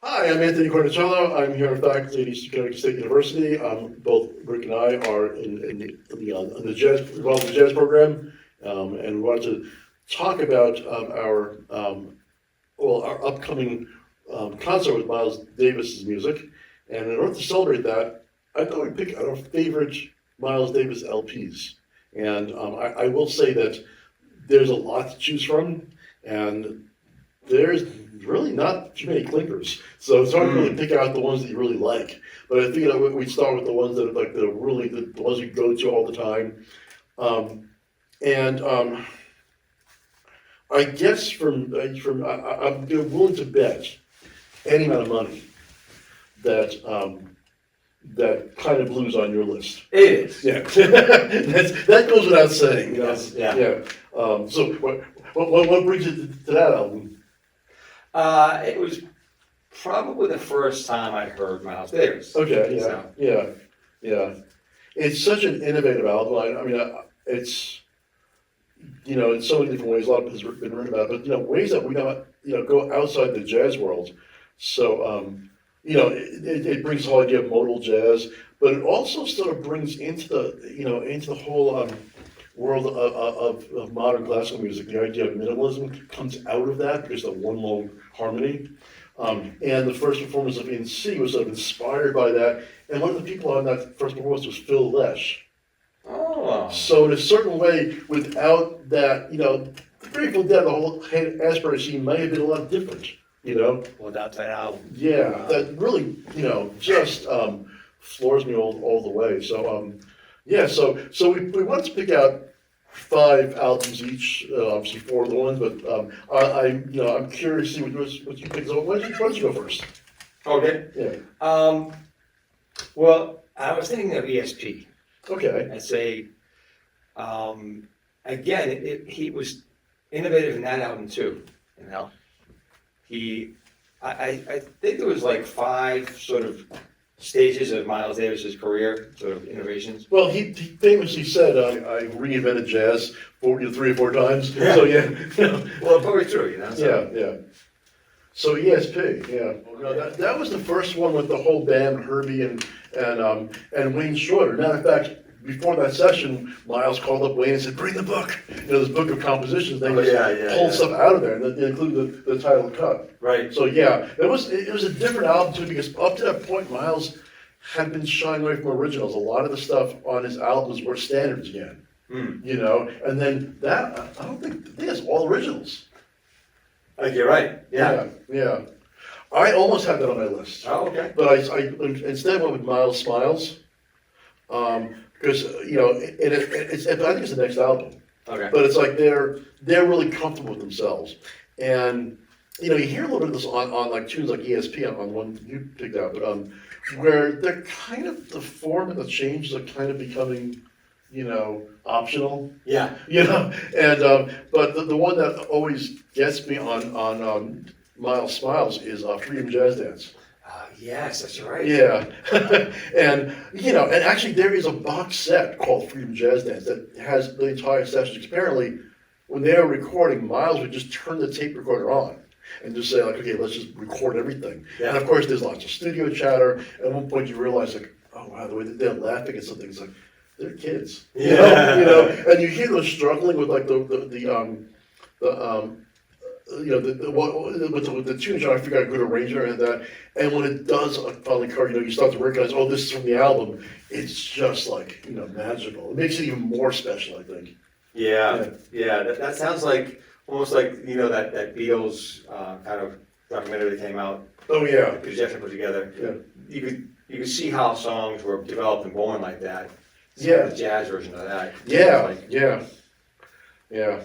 Hi, I'm Anthony Cornicello. I'm here with faculty at Eastern Connecticut State University. Both Rick and I are in the jazz, involved in the jazz program, and we wanted to talk about our upcoming concert with Miles Davis's music. And in order to celebrate that, I thought we'd pick our favorite Miles Davis LPs. And I will say that there's a lot to choose from, and there's really not too many clinkers, so it's hard to really pick out the ones that you really like. But I think we'd start with the ones that are like the ones you go to all the time. And I guess I'm willing to bet any amount of money that that kind of blues on your list. It is. Yeah, that goes without saying. You know? Yes, yeah. Yeah. So what brings you to that album? It was probably the first time I heard Miles Davis. Okay, yeah, So, yeah. It's such an innovative album. It's, in so many different ways. A lot of it has been written about, but ways that we don't, go outside the jazz world. So, it brings the whole idea of modal jazz, but it also sort of brings into the whole world of modern classical music. The idea of minimalism comes out of that because of one long harmony. And the first performance of In C was sort of inspired by that. And one of the people on that first performance was Phil Lesh. oh, So in a certain way, without that, the Grateful Dead, the whole Asbury scene may have been a lot different, without that album. Yeah, that really, just floors me all the way. So, so we wanted to pick out 5 albums each, obviously 4 of the ones, but I'm curious to see what you pick. So why don't you go first? Okay. Yeah. Well, I was thinking of ESP. Okay. I'd say, again, he was innovative in that album too. I think there was like 5 sort of stages of Miles Davis's career, sort of innovations. Well, he famously said, "I reinvented jazz 3 or 4 times." Yeah. So yeah. Well, probably true, So. Yeah. So ESP, yeah. Well, that was the first one with the whole band, Herbie and Wayne Shorter. Matter of fact, before that session, Miles called up Wayne and said, "Bring the book." This book of compositions. They pulled stuff out of there, and they included the title cut. Right. So yeah, it was a different album too, because up to that point, Miles had been shying away from originals. A lot of the stuff on his albums were standards again. And then that I think it's all originals. I think you're right. Yeah. Yeah. I almost had that on my list, Oh, okay. but I instead went with Miles Smiles, because I think it's the next album. Okay. But it's like they're really comfortable with themselves, and you hear a little bit of this on like tunes like ESP on one you picked out, but where they're kind of the form and the changes are kind of becoming optional. Yeah. And but the one that always gets me on Miles Smiles is Freedom Jazz Dance. Yes, that's right. Yeah, and and actually there is a box set called Freedom Jazz Dance that has the entire sessions. Apparently, when they were recording, Miles would just turn the tape recorder on and just say like, okay, let's just record everything. Yeah. And of course, there's lots of studio chatter. At one point, you realize like, oh wow, the way that they're laughing at something, it's like they're kids. Yeah. And you hear them struggling with like with the tune trying to figure out a good arrangement and that, and when it does finally occur, you start to recognize, oh, this is from the album. It's just like magical. It makes it even more special, I think. Yeah. That sounds like almost like that Beatles kind of documentary that came out. Oh yeah, Because Jackson put together. yeah, You could see how songs were developed and born like that. Yeah. The jazz version of that. yeah, yeah.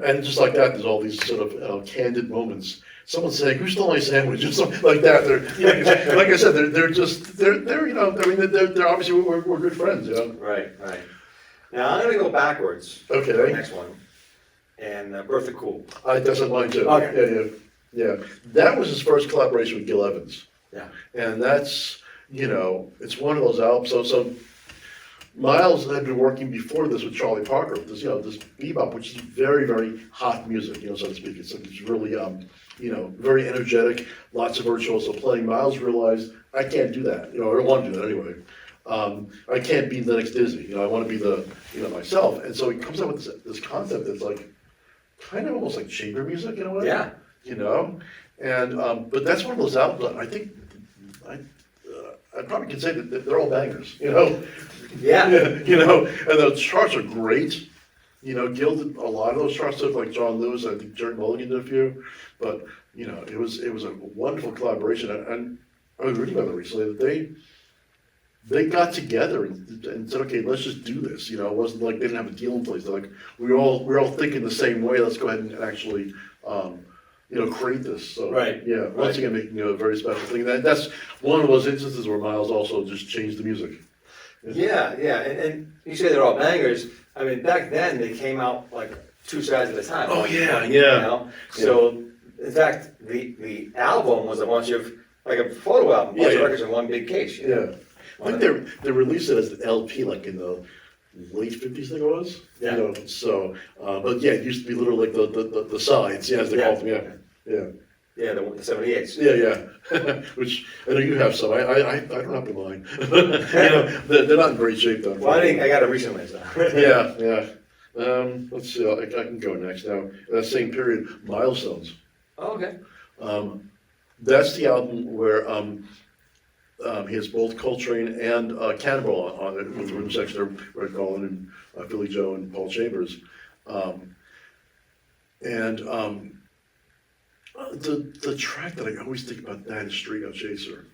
And just like that, there's all these sort of candid moments. Someone's saying, "Who stole my sandwich?" or something like that. They're, like I said, they're obviously we're good friends, Right. Now I'm going to go backwards. Okay. To the next one. And Bertha Cool. That's on mine too. Okay. Yeah. That was his first collaboration with Gil Evans. Yeah. And that's, it's one of those albums. So Miles had been working before this with Charlie Parker, with this bebop, which is very, very hot music, so to speak. It's really very energetic, lots of virtuoso playing. Miles realized, I can't do that, I don't want to do that anyway. I can't be the next Dizzy, I want to be myself. And so he comes up with this concept that's like, kind of almost like chamber music in a way. Yeah. And, but that's one of those albums that I think, I probably can say that they're all bangers, Yeah. and the charts are great. Gil did a lot of those charts, stuff like John Lewis, I think Jerry Mulligan did a few, but, it was a wonderful collaboration, and I was reading about it recently, that they got together and said, okay, let's just do this, it wasn't like they didn't have a deal in place, they're like, we're all thinking the same way, let's go ahead and actually, create this, so. Right, Yeah, once again, making a very special thing, that's one of those instances where Miles also just changed the music. Yeah, and you say they're all bangers. I mean, back then they came out like two sides at a time. Oh, yeah, You yeah. know? So, in fact, the album was a bunch of, like a photo album, bunch of Yeah. records in one big case. Yeah, I think they released it as an LP like in the late '50s, I think it was. Yeah. So, but yeah, it used to be literally like the sides, as they called them, yeah. Yeah, the 78s. Yeah, which I know you have some. I don't have mine. They're not in great shape though. Well, I got it recently, so. Yeah. Let's see. I can go next now. In that same period, Milestones. Oh, okay. That's the album where he has both Coltrane and Cannonball on it with the rhythm section of Red Collin and Billy Joe and Paul Chambers. The track that I always think about that is Street Out Chaser.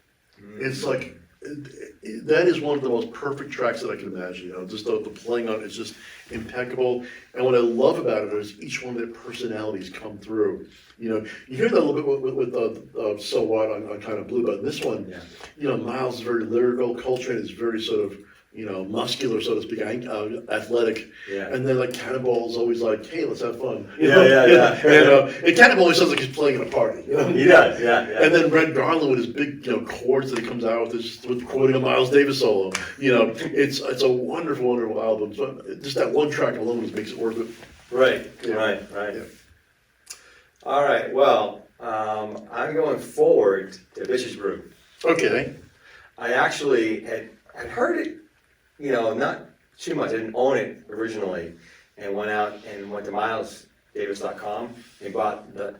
It's like, that is one of the most perfect tracks that I can imagine, just the playing on it is just impeccable. And what I love about it is each one of their personalities come through. You hear that a little bit with So What on Kind of Blue, but this one, Miles is very lyrical, Coltrane is very sort of, muscular, so to speak, athletic. Yeah. And then like Cannonball is always like, hey, let's have fun. Yeah. And Cannonball always sounds like he's playing at a party. He does, yeah. And then Red Garland with his big, chords that he comes out with quoting a Miles Davis solo. It's a wonderful, wonderful album. So just that one track alone just makes it worth it. Right, Yeah. right. Yeah. All right, well, I'm going forward to Bishop's Brew. Okay. I actually had heard it, not too much. I didn't own it originally, and went to milesdavis.com and bought the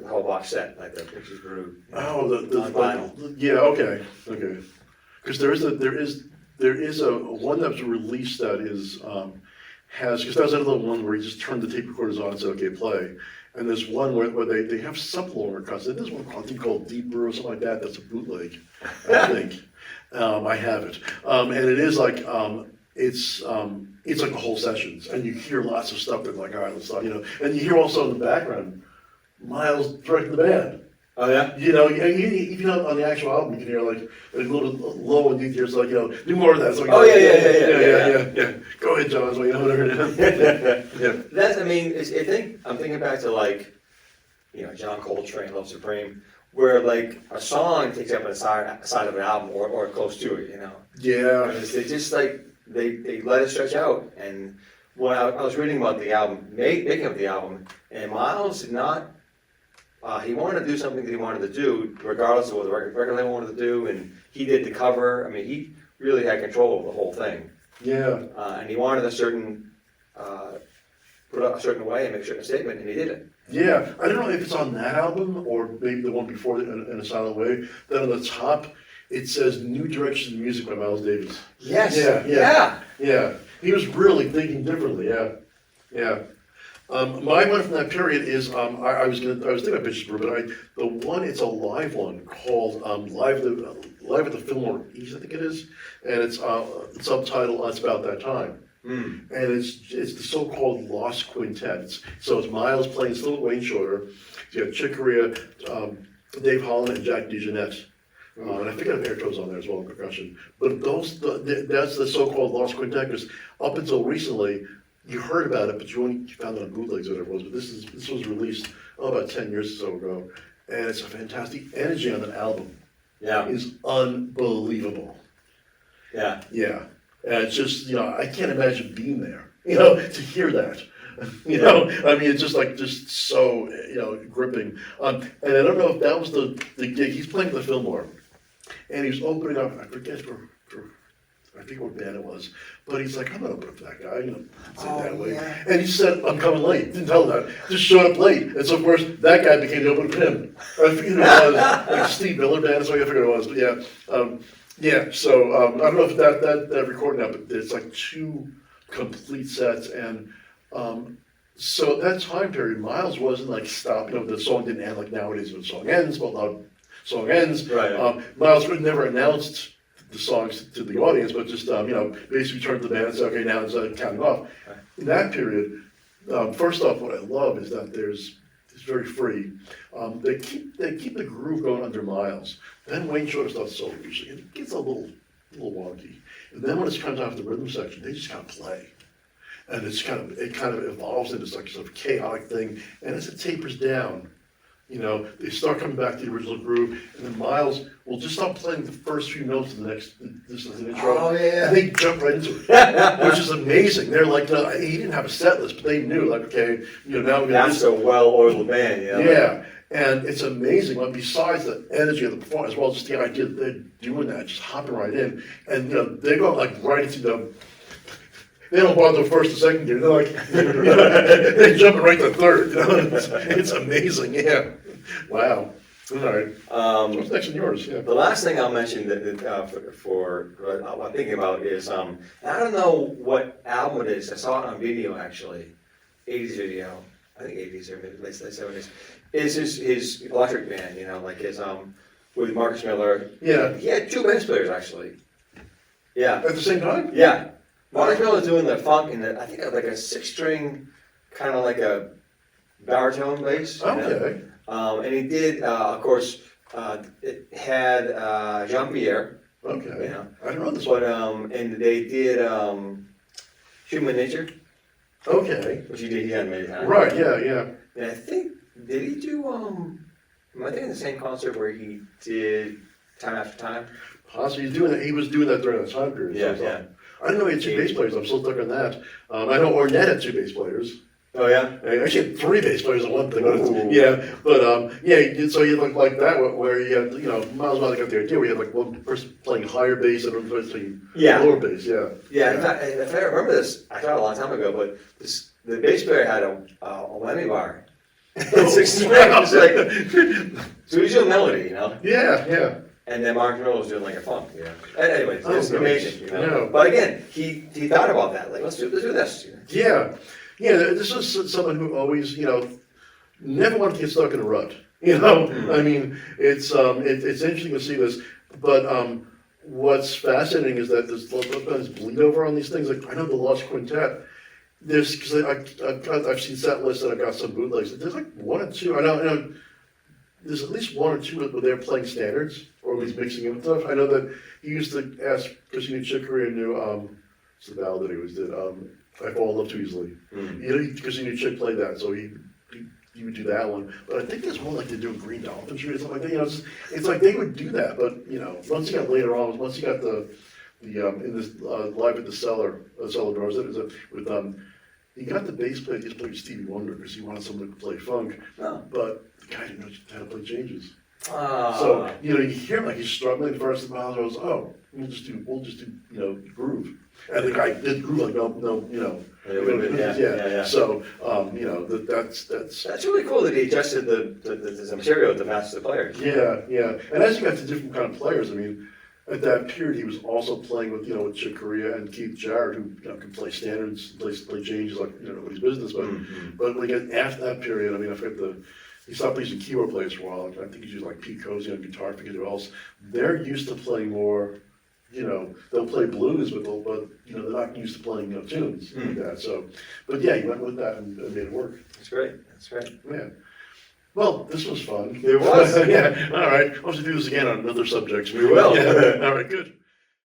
whole box set, like the Bishop's Brew. Oh, on vinyl. yeah. Okay. Because there is a one that's released that is because that was another one where you just turned the tape recorders on and said, okay, play. And there's one where they have some longer cuts. There's one I think called Deep Brew or something like that. That's a bootleg, I think. I have it, and it is like it's like the whole sessions, and you hear lots of stuff. That's like, all right, let's start, and you hear also in the background, Miles directing the band. Oh yeah. Even on the actual album, you can hear like a little low and deep. It's like, do more of that. It's like, Oh, yeah. Go ahead, John. So whatever it is. Yeah. That's, I'm thinking back to like, John Coltrane, Love Supreme, where like a song takes up a side of an album or close to it, Yeah. They just like, they let it stretch out. And when I was reading about the album, making of the album, and Miles did not, he wanted to do something that he wanted to do, regardless of what the record label wanted to do, and he did the cover. He really had control of the whole thing. Yeah. And he wanted a certain, put up a certain way and make a certain statement, and he did it. Yeah, I don't know if it's on that album or maybe the one before it in a silent way. Then on the top, it says "New Directions in Music" by Miles Davis. Yes. Yeah. He was really thinking differently. Yeah. My one from that period is I was thinking about Bishop's Brew, but it's a live one called Live at the Fillmore East, I think it is, and it's subtitle "It's About That Time." And it's the so-called Lost Quintet. So it's Miles playing still Wayne Shorter. You got Chick Corea, Dave Holland, and Jack DeJohnette. And I think I have air toes on there as well in percussion. But that's the so-called Lost Quintet, because up until recently, you heard about it, but you only found it on bootlegs or whatever it was. But this was released about 10 years or so ago. And it's a fantastic energy on the album. Yeah. Is unbelievable. Yeah. Yeah. And it's just, I can't imagine being there, to hear that. You know, I mean, it's just so, gripping. And I don't know if that was the gig, he's playing at the Fillmore, and he was opening up, I forget I think what band it was, but he's like, I'm gonna open up for that guy, say it that way. yeah. And he said, I'm coming late, didn't tell him that, just showed up late, and so of course, that guy became the opener for him. I forget who it was, like Steve Miller Band, so I forget who it was, but yeah, so, I don't know if that recording now, but it's like 2 complete sets, and, so that time period, Miles wasn't like stop, the song didn't end like nowadays when the song ends, but now song ends. Right. Miles would never announced the songs to the audience, but just, basically turned to the band and said, okay, now it's counting off. Right. In that period, first off, what I love is that it's very free. They keep the groove going under Miles. Then Wayne Shorter starts solo usually, and it gets a little wonky. And then when it comes out to the rhythm section, they just kind of play. And it kind of evolves into like sort of chaotic thing. And as it tapers down, they start coming back to the original groove, and then Miles will just start playing the first few notes of this is an intro. Oh, yeah. And they jump right into it, which is amazing. They're like, he didn't have a set list, but they knew, like, okay, now we're gonna That's a well-oiled band, Yeah, and it's amazing, but besides the energy of the performance, as well as just the idea that they're doing that, just hopping right in, and they're going like right into they don't bother the first or second gear. They're like, they're jumping right to third. It's amazing. Yeah. Wow. All right. What's next on yours? Yeah. The last thing I'll mention for what I'm thinking about is I don't know what album it is. I saw it on video actually, 80s video. I think 80s or maybe late 70s. Is his electric band? Like his with Marcus Miller. Yeah. He had 2 bass players actually. Yeah. At the same time? Yeah. Marcus Miller was doing the funk and I think like a 6-string, kind of like a baritone bass. Okay. And he did, of course, it had Jean-Pierre. Okay. Yeah. I don't know this But, one. and they did Human Nature, Okay. which he hadn't made time. Right. Yeah. And I think, did he do, am I thinking the same concert where he did Time After Time? Possibly he was doing that during that time period. Yeah. I didn't know he had 2 bass players. I'm still stuck on that. I know Ornette had 2 bass players. Oh, yeah? I actually had 3 bass players on one thing. Ooh. Yeah, but so you look like that where you had, Miles Miley got the idea where you had like one person playing higher bass and another person playing Yeah. lower bass. Yeah. Yeah, in fact, if I remember this, I thought a long time ago, but the bass player had a whammy bar. 6 strings, like, so he's doing melody, Yeah. And then Mark Miller was doing like a funk, And anyways, it's Oh, amazing, Yeah. But again, he thought about that, like, let's do this. Yeah. This is someone who always, never wanted to get stuck in a rut. I mean, it's interesting to see this, but what's fascinating is that there's sometimes bleed over on these things. Like I know the Lost Quintet. Because I've seen set lists and I've got some bootlegs. There's like 1 or 2. I know there's at least 1 or 2 where they're playing standards or at least mixing in with stuff. I know that he used to ask because he knew Chick Corea knew it's the ballad that he always did. I Fall in Love Too Easily. Because he knew Chick played that, so he would do that one. But I think there's one like they do Green Dolphin Street or something like that. It's like they would do that, but once you got later on, once you got the in this live at the cellar doors, with he got the bass player. He just played Stevie Wonder because he wanted someone to play funk, Oh. but the guy didn't know how to play changes. Ah. So you hear him like he's struggling at first, and Miles goes, "Oh, we'll just do groove." And the guy did groove like no. Yeah. So that's That's really cool that he adjusted the material to match the players. yeah. And as you got to different kind of players, I mean, at that period he was also playing with with Chick Corea and Keith Jarrett, who can play standards, play changes like nobody's business. But like after that period, I mean, I forget he stopped using keyboard players for a while. I think he's using like Pete Cozy on guitar, I forget who else. They're used to playing more. They'll play blues, but they're not used to playing tunes like that. So, but yeah, he went with that and made it work. That's great. Yeah. Well, this was fun. It was. Yeah. All right. I'll have to do this again on another subject. We will. Yeah. All right. Good.